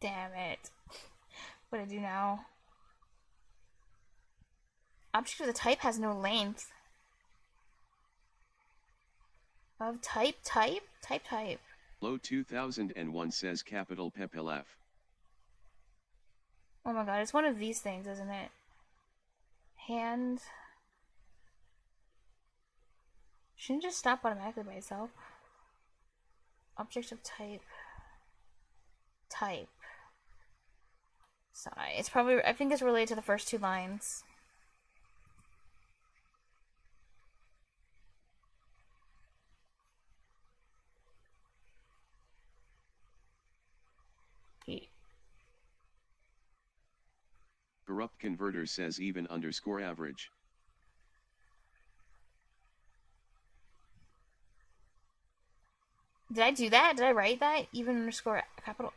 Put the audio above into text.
Damn it. What do I do now? Object of the type has no length. Of type. Low 2001 says capital PEPLF. Oh my god, it's one of these things, isn't it? Hand. Shouldn't it just stop automatically by itself? Object of type. Type. Sorry, it's probably, I think it's related to the first two lines. Corrupt converter says even underscore average. Did I do that? Did I write that? Even underscore capital?